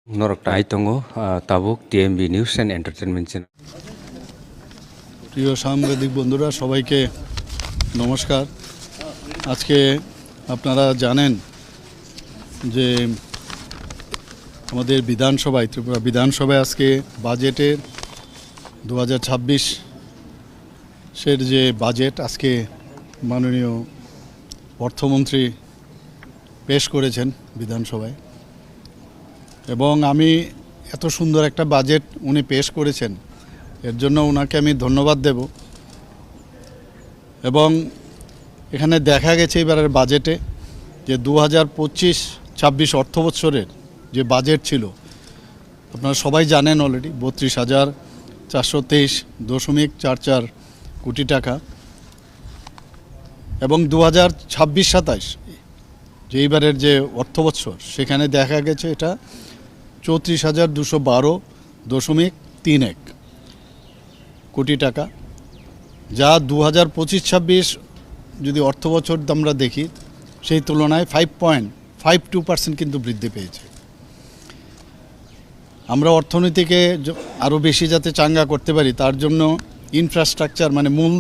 Norok Taitongo, Tabuk, TMB News and Entertainment Channel. প্রিয় সাংবাদিক বন্ধুরা সবাইকে নমস্কার। আজকে আপনারা জানেন যে আমাদের বিধানসভায় ত্রিপুরা বিধানসভায় আজকে বাজেটের 2026-এর যে বাজেট আজকে মাননীয় অর্থমন্ত্রী পেশ করেছেন বিধানসভায়, এবং আমি এত সুন্দর একটা বাজেট উনি পেশ করেছেন এর জন্য ওনাকে আমি ধন্যবাদ দেব। এবং এখানে দেখা গেছে এবারের বাজেটে যে 2025-26 অর্থবৎসরের যে বাজেট ছিল আপনারা সবাই জানেন অলরেডি 32,423.44 কোটি টাকা, এবং 2026-27 যে এইবারের যে অর্থবৎসর সেখানে দেখা গেছে এটা 34,212.31 কোটি টাকা, যা 2025-26 যদি অর্থবছর আমরা দেখি সেই তুলনায় 5.52% কিন্তু বৃদ্ধি পেয়েছে। আমরা অর্থনীতিকে আরও বেশি যাতে চাঙ্গা করতে পারি তার জন্য ইনফ্রাস্ট্রাকচার মানে মূল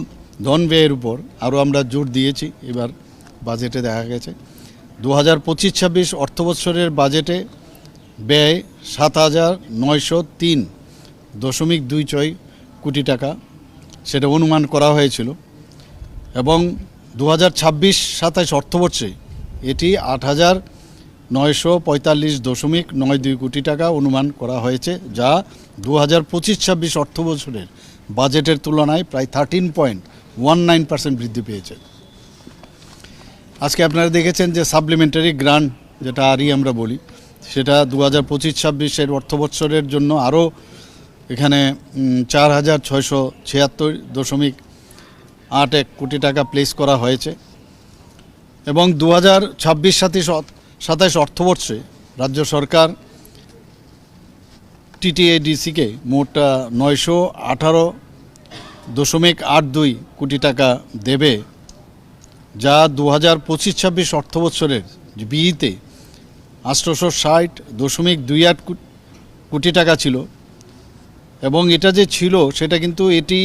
ধন ব্যয়ের উপর আরও আমরা জোর দিয়েছি। এবার বাজেটে দেখা গেছে 2025-26 অর্থবৎসরের বাজেটে ব্যয় 7,903.26 কোটি টাকা সেটা অনুমান করা হয়েছিল, এবং 2026-27 অর্থবর্ষে এটি 8,945.92 কোটি টাকা অনুমান করা হয়েছে, যা 2025-26 অর্থবছরের বাজেটের তুলনায় প্রায় 13.19% বৃদ্ধি পেয়েছে। আজকে আপনারা দেখেছেন যে সাপ্লিমেন্টারি গ্রান্ট যেটা আরই আমরা বলি সেটা 2025-26 অর্থবৎসরের জন্য আরও এখানে 4,676.81 কোটি টাকা প্লেস করা হয়েছে, এবং 2026-27 অর্থবর্ষে রাজ্য সরকার টিটিএডিসিকে মোট 918.82 কোটি টাকা দেবে, যা 2025-26 অর্থবৎসরের বিইতে 860.28 কোটি টাকা ছিল, এবং এটা যে ছিল সেটা কিন্তু এটি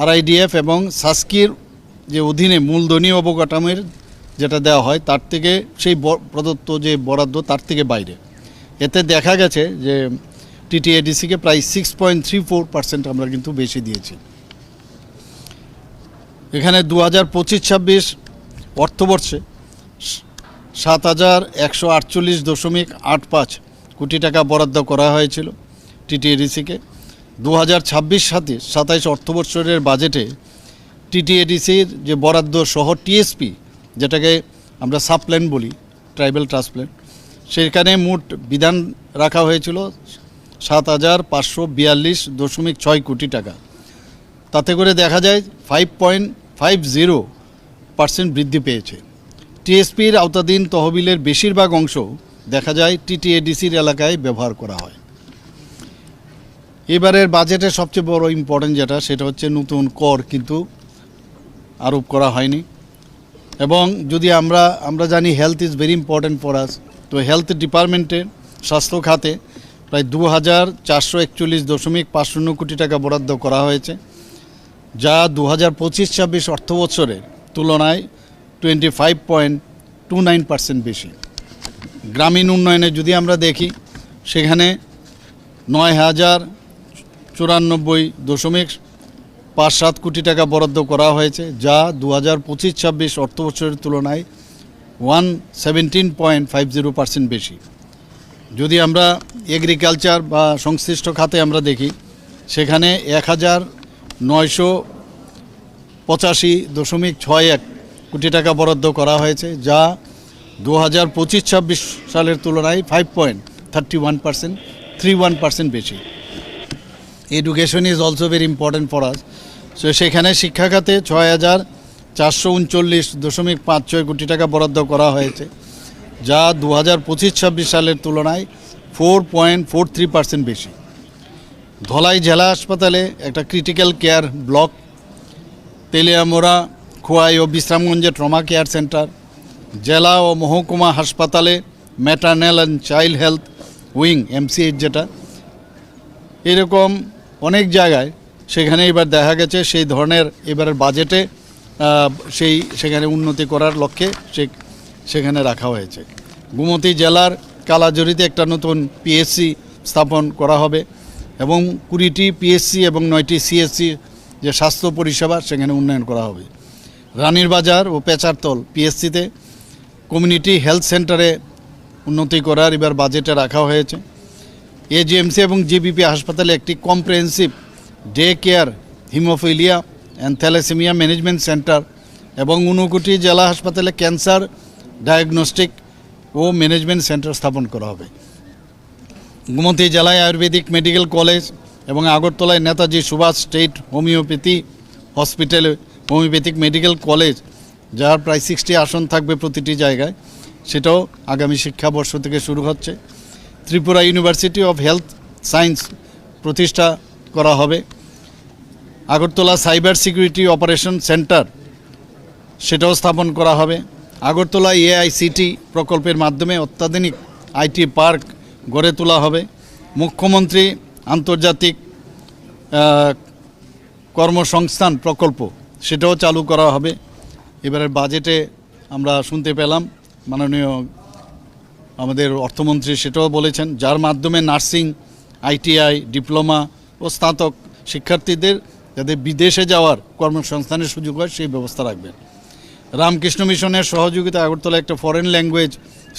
আরআইডিএফ এবং সাস্কির যে অধীনে মূলধনীয় অবকাঠামোর যেটা দেওয়া হয় তার থেকে সেই প্রদত্ত যে বরাদ্দ তার থেকে বাইরে। এতে দেখা গেছে যে টিটিএডিসিকে প্রায় 6.34% আমরা কিন্তু বেশি দিয়েছি। এখানে 2025-26 অর্থবর্ষে 7,148.85 কোটি টাকা বরাদ্দ করা হয়েছিল টিটিএডিসিকে। 2026-27 অর্থবৎসরের বাজেটে টিটিএডিসির যে বরাদ্দ সহ টিএসপি যেটাকে আমরা সাবপ্ল্যান বলি, ট্রাইবাল ট্রাস্ট প্ল্যান, সেখানে মোট বিধান রাখা হয়েছিল 7,542.6 কোটি টাকা। তাতে করে দেখা যায় 5.50% বৃদ্ধি পেয়েছে। টিএসপির আওতাধীন তহবিলের বেশিরভাগ অংশ দেখা যায় টিটিএডিসির এলাকায় ব্যবহার করা হয়। এবারের বাজেটের সবচেয়ে বড় ইম্পর্টেন্ট যেটা সেটা হচ্ছে নতুন কর কিন্তু আরোপ করা হয়নি, এবং যদি আমরা জানি health is very important for us, তো হেলথ ডিপার্টমেন্টে স্বাস্থ্য খাতে প্রায় 2,441.50 কোটি টাকা বরাদ্দ করা হয়েছে, যা 2025-26 অর্থবৎসরের তুলনায় 25.29% বেশি। গ্রামীণ উন্নয়নে যদি আমরা দেখি সেখানে 9,094.57 কোটি টাকা বরাদ্দ করা হয়েছে, যা 2025-26 অর্থবৎসরের তুলনায় 117.50% বেশি। যদি আমরা এগ্রিকালচার বা সংশ্লিষ্ট খাতে আমরা দেখি সেখানে 1,985.61 কোটি টাকা বরাদ্দ করা হয়েছে, যা 2025-26 সালের তুলনায় 5.31% বেশি। Education is also very important for us, so সেখানে শিক্ষা খাতে 6,439.56 কোটি টাকা বরাদ্দ করা হয়েছে, যা 2025-26 সালের তুলনায় 4.43% বেশি। ধলাই জেলা হাসপাতালে একটা critical care block, Teliamura, Khowai ও বিশ্রামগঞ্জে ট্রমা কেয়ার সেন্টার, জেলা ও মহকুমা হাসপাতালে maternal and child health wing MCH যেটা, এরকম অনেক জায়গায় সেখানে এবার দেখা গেছে সেই ধরনের এবারের বাজেটে সেখানে উন্নতি করার লক্ষ্যে সেখানে রাখা হয়েছে। গোমতী জেলার কালাজুরিতে একটা নতুন পিএসসি স্থাপন করা হবে এবং 20টি পিএসসি এবং 9টি সিএসসি যে স্বাস্থ্য পরিষেবা সেখানে উন্নয়ন করা হবে। রানীর বাজার ও পেচারতল পিএসসিতে কমিউনিটি হেলথ সেন্টারে উন্নতি করার এবার বাজেটে রাখা হয়েছে। এজিএমসি এবং জিবিপি হাসপাতালে একটি comprehensive day care haemophilia and thalassemia management centre এবং 59টি জেলা হাসপাতালে ক্যান্সার ডায়াগনস্টিক ও ম্যানেজমেন্ট সেন্টার স্থাপন করা হবে। গোমতী জেলায় আয়ুর্বেদিক মেডিকেল কলেজ এবং আগরতলায় নেতাজি সুভাষ স্টেট হোমিওপ্যাথি হসপিটালে হোমিওপ্যাথিক মেডিকেল কলেজ, যার প্রায় 60 আসন থাকবে প্রতিটি জায়গায়, সেটাও আগামী শিক্ষাবর্ষ থেকে শুরু হচ্ছে। Tripura university of health science প্রতিষ্ঠা করা হবে। Agartala cyber security operation centre সেটাও স্থাপন করা হবে। আগরতলা এআইসিটি প্রকল্পের মাধ্যমে অত্যাধুনিক আইটি পার্ক গড়ে তোলা হবে। মুখ্যমন্ত্রী আন্তর্জাতিক কর্মসংস্থান প্রকল্প সেটাও চালু করা হবে। এবারের বাজেটে আমরা শুনতে পেলাম মাননীয় আমাদের অর্থমন্ত্রী সেটাও বলেছেন, যার মাধ্যমে নার্সিং, আইটিআই, ডিপ্লোমা ও স্নাতক শিক্ষার্থীদের যাতে বিদেশে যাওয়ার কর্মসংস্থানের সুযোগ হয় সেই ব্যবস্থা রাখবেন। রামকৃষ্ণ মিশনের সহযোগিতা আগরতলা একটা ফরেন ল্যাঙ্গুয়েজ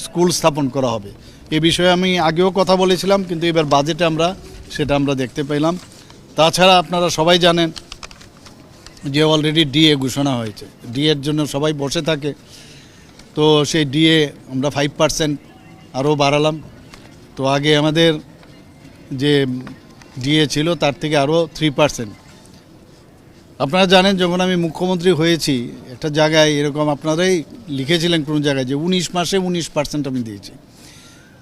স্কুল স্থাপন করা হবে। এ বিষয়ে আমি আগেও কথা বলেছিলাম, কিন্তু এবার বাজেটে সেটা আমরা দেখতে পেলাম। তাছাড়া আপনারা সবাই জানেন যে অলরেডি ডিএ ঘোষণা হয়েছে। ডিএর জন্য সবাই বসে থাকে, তো সেই ডিএ আমরা 5% আরও বাড়ালাম। তো আগে আমাদের যে ডিএ ছিল তার থেকে আরও 3%। আপনারা জানেন যখন আমি মুখ্যমন্ত্রী হয়েছি একটা জায়গায় এরকম আপনারাই লিখেছিলেন কোনো জায়গায় যে 19 মাসে 19% আমি দিয়েছি।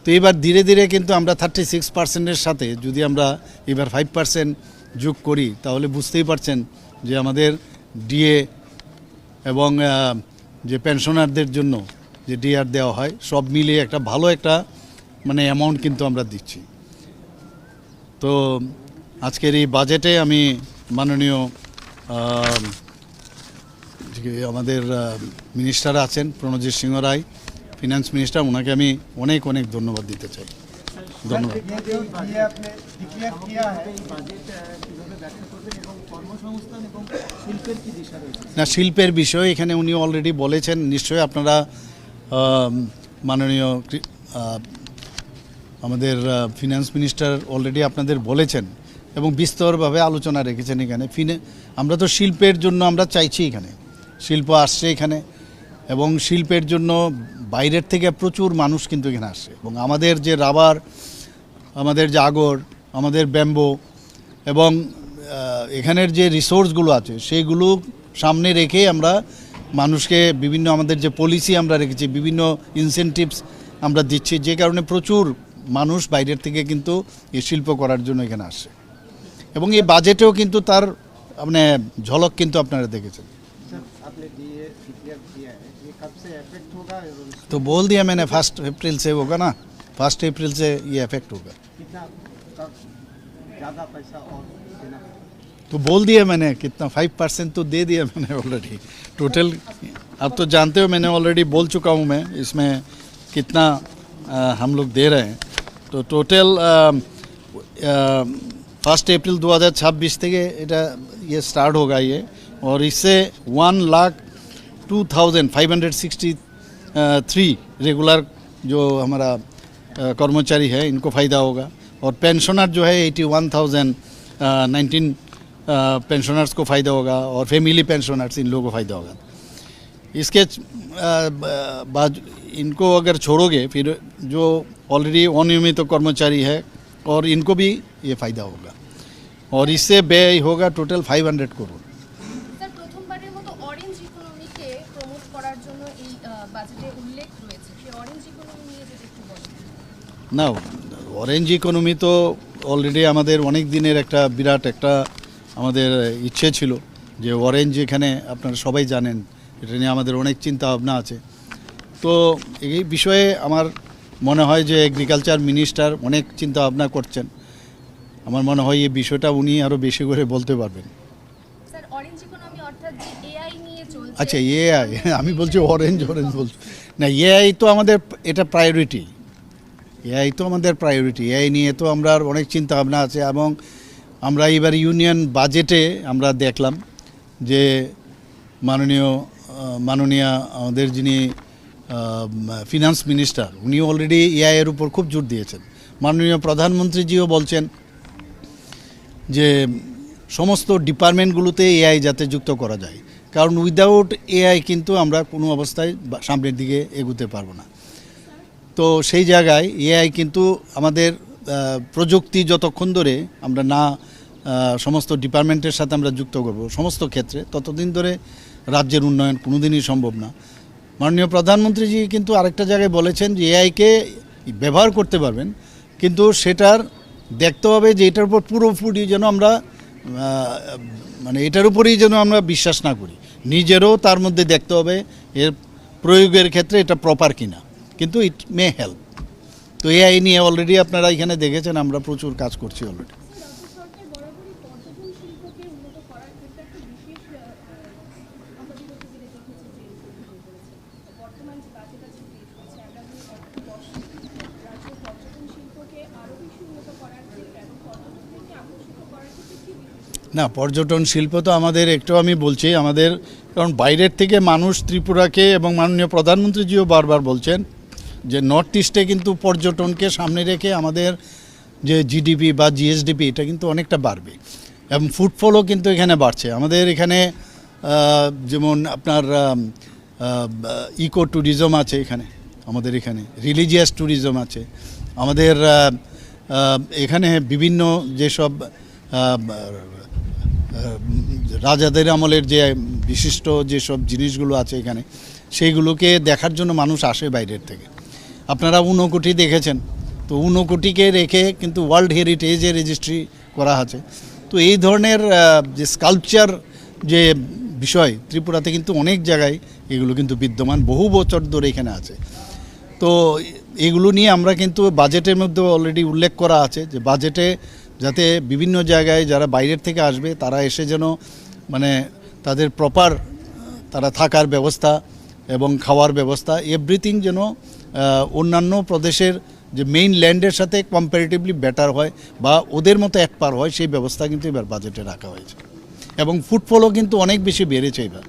তো এবার ধীরে ধীরে কিন্তু আমরা 36%-এর সাথে যদি আমরা এবার 5% যোগ করি তাহলে বুঝতেই পারছেন যে আমাদের ডিএ এবং যে পেনশনারদের জন্য যে ডিআর দেওয়া হয় সব মিলিয়ে একটা ভালো একটা অ্যামাউন্ট কিন্তু আমরা দিচ্ছি। তো আজকের এই বাজেটে আমি মাননীয় আমাদের মিনিস্টার আছেন প্রণজিৎ সিংহ রায়, ফিনান্স মিনিস্টার, ওনাকে আমি অনেক অনেক ধন্যবাদ দিতে চাই। ধন্যবাদ। না, শিল্পের বিষয়ে এখানে উনি অলরেডি বলেছেন, নিশ্চয়ই আপনারা মাননীয় আমাদের ফিনান্স মিনিস্টার অলরেডি আপনাদের বলেছেন এবং বিস্তরভাবে আলোচনা রেখেছেন। এখানে আমরা তো শিল্পের জন্য আমরা চাইছি, এখানে শিল্প আসছে এখানে, এবং শিল্পের জন্য বাইরের থেকে প্রচুর মানুষ কিন্তু এখানে আসছে। এবং আমাদের যে রাবার, আমাদের যে আগর, আমাদের ব্যাম্বো এবং এখানের যে রিসোর্সগুলো আছে সেইগুলো সামনে রেখে আমরা মানুষকে বিভিন্ন আমাদের যে পলিসি আমরা রেখেছি, বিভিন্ন ইনসেনটিভস আমরা দিচ্ছি, যে কারণে প্রচুর মানুষ বাইরের থেকে কিন্তু এই শিল্প করার জন্য এখানে আসে। এবং এই বাজেটেও কিন্তু তার ঝলক কিন্তু আপনারা দেখেছেন। तो बोल दिया मैंने 1 अप्रैल से होगा ना, 1 अप्रैल से ये इफेक्ट होगा। ज़्यादा पैसा और देना तो बोल दिया मैंने कितना 5% तो दे दिया मैंने ऑलरेडी। टोटल अब तो जानते हो, मैंने ऑलरेडी बोल चुका हूँ मैं इसमें कितना हम लोग दे रहे हैं। तो टोटल 1 अप्रैल 2026 থেকে এটা ये स्टार्ट होगा ये, और इससे 1,02,563 रेगुलर जो हमारा कर्मचारी है इनको फ़ायदा होगा, और पेंशनर जो है 81,019 पेंशनर्स को फ़ायदा होगा, और फैमिली पेंशनर्स इन लोगों को फ़ायदा होगा। इसके बाद इनको अगर छोड़ोगे फिर जो ऑलरेडी अनियमित कर्मचारी है और इनको भी ये फ़ायदा होगा, और इससे व्यय होगा टोटल 500 करोड़। স্যার, প্রথমবারের মতো অরেঞ্জ ইকোনমিকে প্রমোট করার জন্য এই বাজেটে উল্লেখ রয়েছে, সেই অরেঞ্জ ইকোনমি নিয়ে যদি একটু বলেন। না, অরেঞ্জ ইকোনমি তো অলরেডি আমাদের অনেক দিনের একটা বিরাট একটা আমাদের ইচ্ছে ছিল যে অরেঞ্জ এখানে, আপনারা সবাই জানেন এটা নিয়ে আমাদের অনেক চিন্তা ভাবনা আছে। তো এই বিষয়ে আমার মনে হয় যে এগ্রিকালচার মিনিস্টার অনেক চিন্তা ভাবনা করছেন। আমার মনে হয় এই বিষয়টা উনি আরও বেশি করে বলতে পারবেন। স্যার অরেঞ্জ ইকোনমি অর্থাৎ যে এআই নিয়ে চলছে, আচ্ছা এআই, আমি বলছি অরেঞ্জ বলছি না, এআই তো আমাদের এটা প্রায়োরিটি, এআই তো আমাদের প্রায়োরিটি। এআই নিয়ে তো আমরা অনেক চিন্তা ভাবনা আছে এবং আমরা এবার ইউনিয়ন বাজেটে আমরা দেখলাম যে মাননীয় আমাদের যিনি ফিনান্স মিনিস্টার উনি অলরেডি এআই এর উপর খুব জোর দিয়েছেন। মাননীয় প্রধানমন্ত্রীজিও বলছেন যে সমস্ত ডিপার্টমেন্টগুলোতে এআই যাতে যুক্ত করা যায়, কারণ উইদাউট এআই কিন্তু আমরা কোনো অবস্থায় সামনের দিকে এগোতে পারবো না। তো সেই জায়গায় এআই কিন্তু আমাদের প্রযুক্তি যতক্ষণ ধরে আমরা না সমস্ত ডিপার্টমেন্টের সাথে আমরা যুক্ত করব সমস্ত ক্ষেত্রে, ততদিন ধরে রাজ্যের উন্নয়ন কোনোদিনই সম্ভব না। মাননীয় প্রধানমন্ত্রীজি কিন্তু আরেকটা জায়গায় বলেছেন যে এআইকে ব্যবহার করতে পারবেন, কিন্তু সেটার দেখতে হবে যে এটার উপর পুরোপুরি যেন আমরা মানে এটার উপরেই যেন আমরা বিশ্বাস না করি, নিজেরও তার মধ্যে দেখতে হবে এর প্রয়োগের ক্ষেত্রে এটা প্রপার কিনা, কিন্তু ইট মে হেল্প। তো এআই নিয়ে অলরেডি আপনারা এখানে দেখেছেন আমরা প্রচুর কাজ করছি অলরেডি। সরকার বরাবরই পর্যটন শিল্পকে উন্নত করার ক্ষেত্রে একটা বিশেষ আমরা বিগত দিনে দেখেছি যে বর্তমান যে বাজেট আছে পেশ হচ্ছে আগামী বর্ষে রাজ্যের পর্যটন শিল্পকে আরও বেশি উন্নত করার ক্ষেত্রে এবং পর্যটকদেরকে আকর্ষিত করার ক্ষেত্রে কি বিশেষ? না, পর্যটন শিল্প তো আমাদের একটু আমি বলছি আমাদের, কারণ বাইরের থেকে মানুষ ত্রিপুরাকে, এবং মাননীয় প্রধানমন্ত্রীজিও বারবার বলছেন যে নর্থ ইস্টে কিন্তু পর্যটনকে সামনে রেখে আমাদের যে জিডিপি বা জিএসডিপি এটা কিন্তু অনেকটা বাড়বে এবং ফুটফলও কিন্তু এখানে বাড়ছে। আমাদের এখানে যেমন আপনার ইকো ট্যুরিজম আছে এখানে, আমাদের এখানে রিলিজিয়াস ট্যুরিজম আছে, আমাদের এখানে বিভিন্ন যেসব রাজাদের আমলের যে বিশিষ্ট যেসব জিনিসগুলো আছে এখানে, সেইগুলোকে দেখার জন্য মানুষ আসে বাইরের থেকে। আপনারা ঊনকোটি দেখেছেন, তো ঊনকোটিকে রেখে কিন্তু ওয়ার্ল্ড হেরিটেজে রেজিস্ট্রি করা আছে। তো এই ধরনের যে স্কাল্পচার যে বিষয় ত্রিপুরাতে কিন্তু অনেক জায়গায় এগুলো কিন্তু বিদ্যমান, বহু বছর ধরে এখানে আছে। তো এগুলো নিয়ে আমরা কিন্তু বাজেটের মধ্যে অলরেডি উল্লেখ করা আছে যে বাজেটে যাতে বিভিন্ন জায়গায় যারা বাইরের থেকে আসবে তারা এসে যেন মানে তাদের প্রপার তারা থাকার ব্যবস্থা এবং খাওয়ার ব্যবস্থা এভরিথিং যেন অন্যান্য প্রদেশের যে মেইন ল্যান্ডের সাথে কম্পারেটিভলি বেটার হয় বা ওদের মতো এক পার হয়, সেই ব্যবস্থা কিন্তু এবার বাজেটে রাখা হয়েছে এবং ফুটফলও কিন্তু অনেক বেশি বেড়েছে এবার।